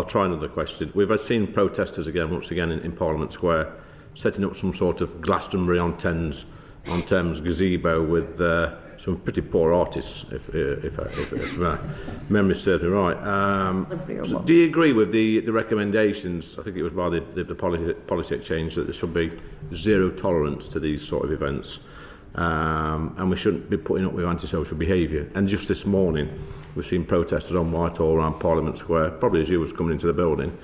I'll try another question. We've seen protesters once again in Parliament Square, setting up some sort of Glastonbury on Thames gazebo with some pretty poor artists, if my memory serves me right. So do you agree with the recommendations? I think it was by the policy exchange that there should be zero tolerance to these sort of events, and we shouldn't be putting up with antisocial behaviour. And just this morning, we've seen protesters on Whitehall around Parliament Square, probably as you was coming into the building.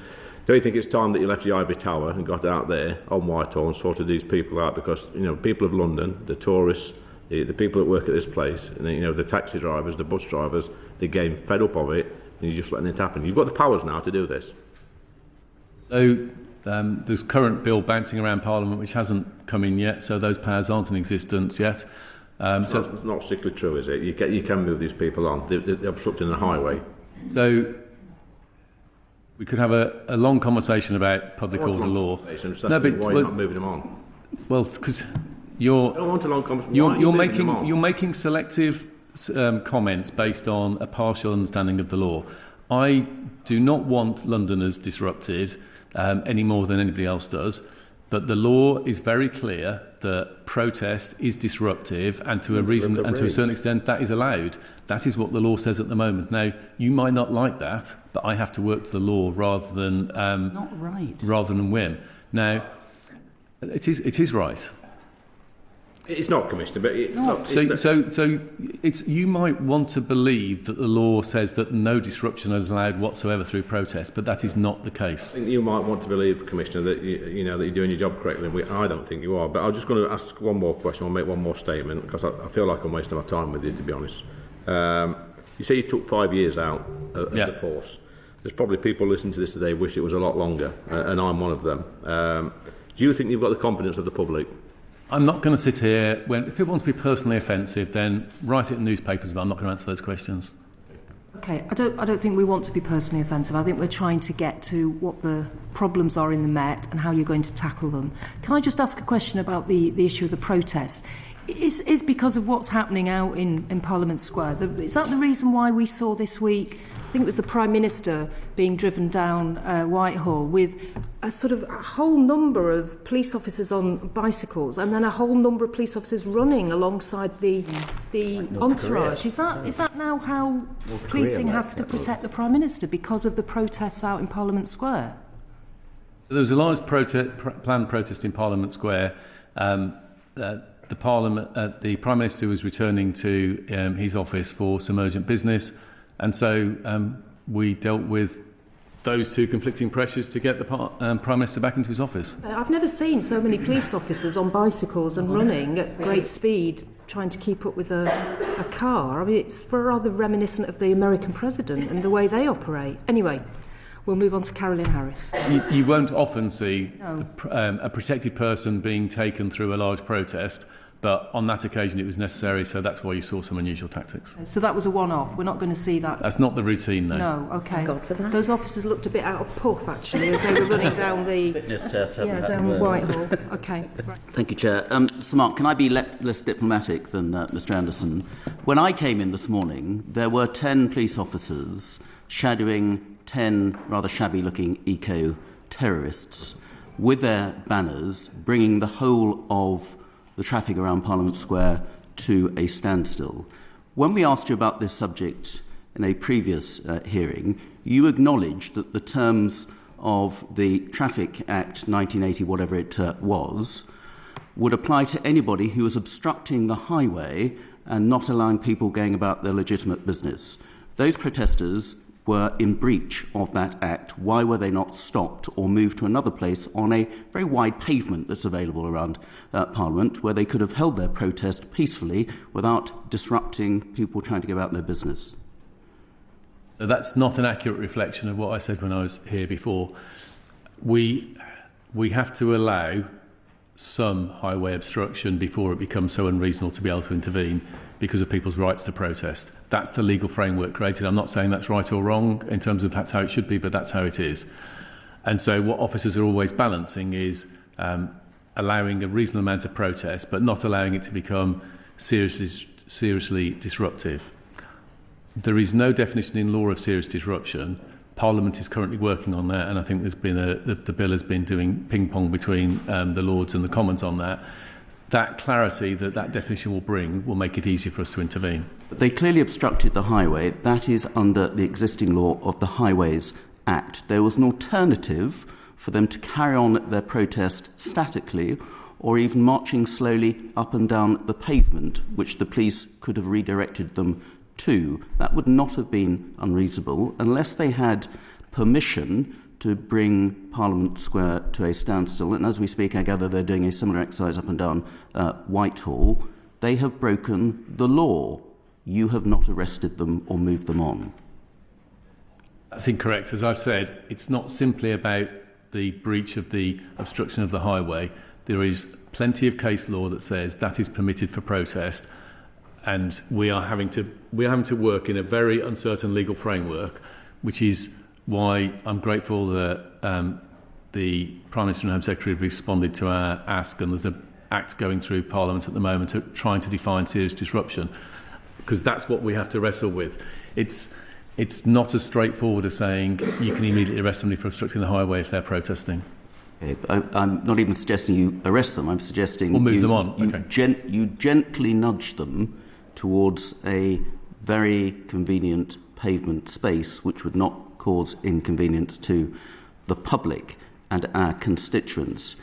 Do you think it's time that you left the Ivory Tower and got out there on Whitehall and sorted these people out? Because people of London, the tourists, the people that work at this place, and the taxi drivers, the bus drivers, they're getting fed up of it, and you're just letting it happen. You've got the powers now to do this. So there's current bill bouncing around Parliament which hasn't come in yet, so those powers aren't in existence yet. It's not strictly true, is it? You can move these people on. They're obstructing the highway. So we could have a long conversation about public order law. No, but why are you not moving them on? Well, because you're making selective comments based on a partial understanding of the law. I do not want Londoners disrupted any more than anybody else does, but the law is very clear that protest is disruptive, and to a certain extent that is allowed. That is what the law says at the moment. Now, you might not like that, but I have to work to the law rather than rather than whim. Now, it is right. It's not, Commissioner, but you might want to believe that the law says that no disruption is allowed whatsoever through protest, but that is not the case. I think you might want to believe, Commissioner, that that you're doing your job correctly. I don't think you are. But I'm just going to ask one more question. I'll make one more statement because I feel like I'm wasting my time with you, to be honest. You say you took 5 years out of the force. There's probably people listening to this today wish it was a lot longer, and I'm one of them. Do you think you've got the confidence of the public? I'm not going to sit here. If people want to be personally offensive, then write it in newspapers, but I'm not going to answer those questions. Okay, I don't think we want to be personally offensive. I think we're trying to get to what the problems are in the Met and how you're going to tackle them. Can I just ask a question about the issue of the protest? Is because of what's happening out in Parliament Square? Is that the reason why we saw this week, I think it was the Prime Minister being driven down Whitehall with a whole number of police officers on bicycles and then a whole number of police officers running alongside the entourage? Is that now how policing has to protect the Prime Minister because of the protests out in Parliament Square? So there was a large planned protest in Parliament Square. The Prime Minister was returning to his office for some urgent business, and so we dealt with those two conflicting pressures to get the Prime Minister back into his office. I've never seen so many police officers on bicycles and running at great speed trying to keep up with a car. I mean, it's rather reminiscent of the American president and the way they operate. Anyway, we'll move on to Carolyn Harris. You won't often see a protected person being taken through a large protest, but on that occasion it was necessary, so that's why you saw some unusual tactics. So that was a one-off. We're not going to see that. That's not the routine, though. No, okay. God for that. Those officers looked a bit out of puff, actually, as they were running down the fitness test. Down Whitehall. Okay. Thank you, Chair. Sir Mark, can I be less diplomatic than Mr. Anderson? When I came in this morning, there were 10 police officers shadowing 10 rather shabby-looking eco-terrorists with their banners, bringing the whole of the traffic around Parliament Square to a standstill. When we asked you about this subject in a previous hearing, you acknowledged that the terms of the Traffic Act 1980, whatever it was, would apply to anybody who was obstructing the highway and not allowing people going about their legitimate business. Those protesters were in breach of that act. Why were they not stopped or moved to another place on a very wide pavement that's available around Parliament, where they could have held their protest peacefully without disrupting people trying to go about their business? So that's not an accurate reflection of what I said when I was here before. We have to allow some highway obstruction before it becomes so unreasonable to be able to intervene because of people's rights to protest. That's the legal framework created. I'm not saying that's right or wrong in terms of that's how it should be, but that's how it is. And so what officers are always balancing is allowing a reasonable amount of protest, but not allowing it to become seriously disruptive. There is no definition in law of serious disruption, Parliament is currently working on that, and I think there's been the bill has been doing ping-pong between the Lords and the Commons on that. That clarity that definition will bring will make it easier for us to intervene. But they clearly obstructed the highway. That is under the existing law of the Highways Act. There was an alternative for them to carry on their protest statically or even marching slowly up and down the pavement, which the police could have redirected them to. That would not have been unreasonable unless they had permission to bring Parliament Square to a standstill. And as we speak, I gather they're doing a similar exercise up and down Whitehall. They have broken the law. You have not arrested them or moved them on. That's incorrect. As I've said, it's not simply about the breach of the obstruction of the highway. There is plenty of case law that says that is permitted for protest, and we are having to work in a very uncertain legal framework, which is why I'm grateful that the Prime Minister and Home Secretary have responded to our ask, and there's an act going through Parliament at the moment trying to define serious disruption, because that's what we have to wrestle with. It's not as straightforward as saying you can immediately arrest somebody for obstructing the highway if they're protesting. Okay, I'm not even suggesting you arrest them. I'm suggesting or move them on. You gently nudge them towards a very convenient pavement space, which would not cause inconvenience to the public and our constituents.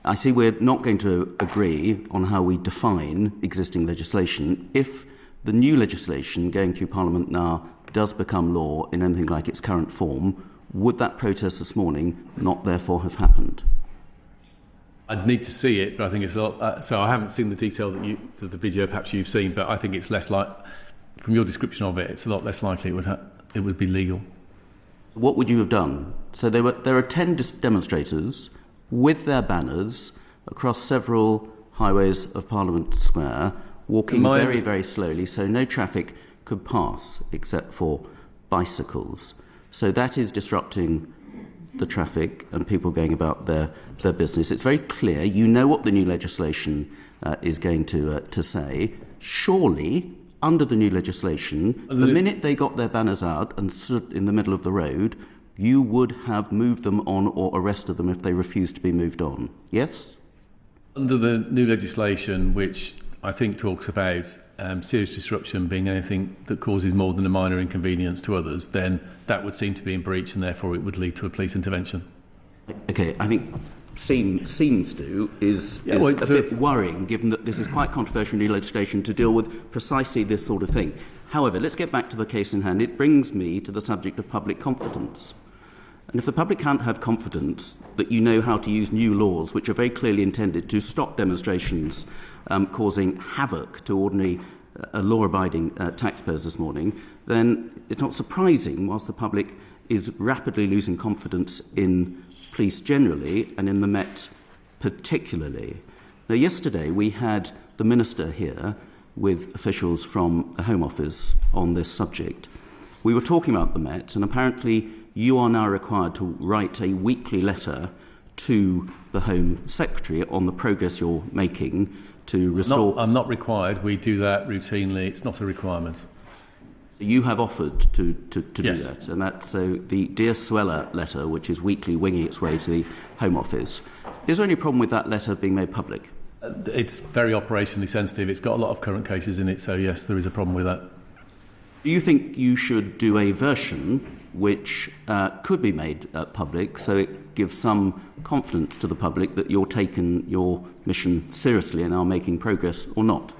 I see we're not going to agree on how we define existing legislation. If the new legislation going through Parliament now does become law in anything like its current form, would that protest this morning not therefore have happened? I'd need to see it, but I think it's a lot. So I haven't seen the detail that the video perhaps you've seen, but I think it's less like, from your description of it, it's a lot less likely it would be legal. What would you have done? So there are 10 demonstrators with their banners across several highways of Parliament Square, walking very, very slowly, so no traffic could pass except for bicycles. So that is disrupting the traffic and people going about their business. It's very clear. You know what the new legislation is going to say. Surely, under the new legislation, the minute they got their banners out and stood in the middle of the road, you would have moved them on or arrested them if they refused to be moved on. Yes? Under the new legislation, which I think talks about serious disruption being anything that causes more than a minor inconvenience to others, then that would seem to be in breach, and therefore it would lead to a police intervention. Okay, I think seems to is a bit worrying, given that this is quite controversial new legislation to deal with precisely this sort of thing. However, let's get back to the case in hand. It brings me to the subject of public confidence. And if the public can't have confidence that you know how to use new laws, which are very clearly intended to stop demonstrations causing havoc to ordinary law-abiding taxpayers this morning, then it's not surprising, whilst the public is rapidly losing confidence in police generally and in the Met particularly. Now, yesterday we had the Minister here with officials from the Home Office on this subject. We were talking about the Met, and apparently you are now required to write a weekly letter to the Home Secretary on the progress you're making to restore... I'm not required. We do that routinely. It's not a requirement. You have offered to do Yes. that, and that's so the Dear Sweller letter, which is weekly winging its way to the Home Office. Is there any problem with that letter being made public? It's very operationally sensitive. It's got a lot of current cases in it, so yes, there is a problem with that. Do you think you should do a version which could be made public, so it gives some confidence to the public that you're taking your mission seriously and are making progress, or not?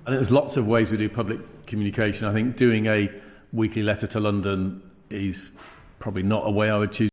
I think there's lots of ways we do public communication. I think doing a weekly letter to London is probably not a way I would choose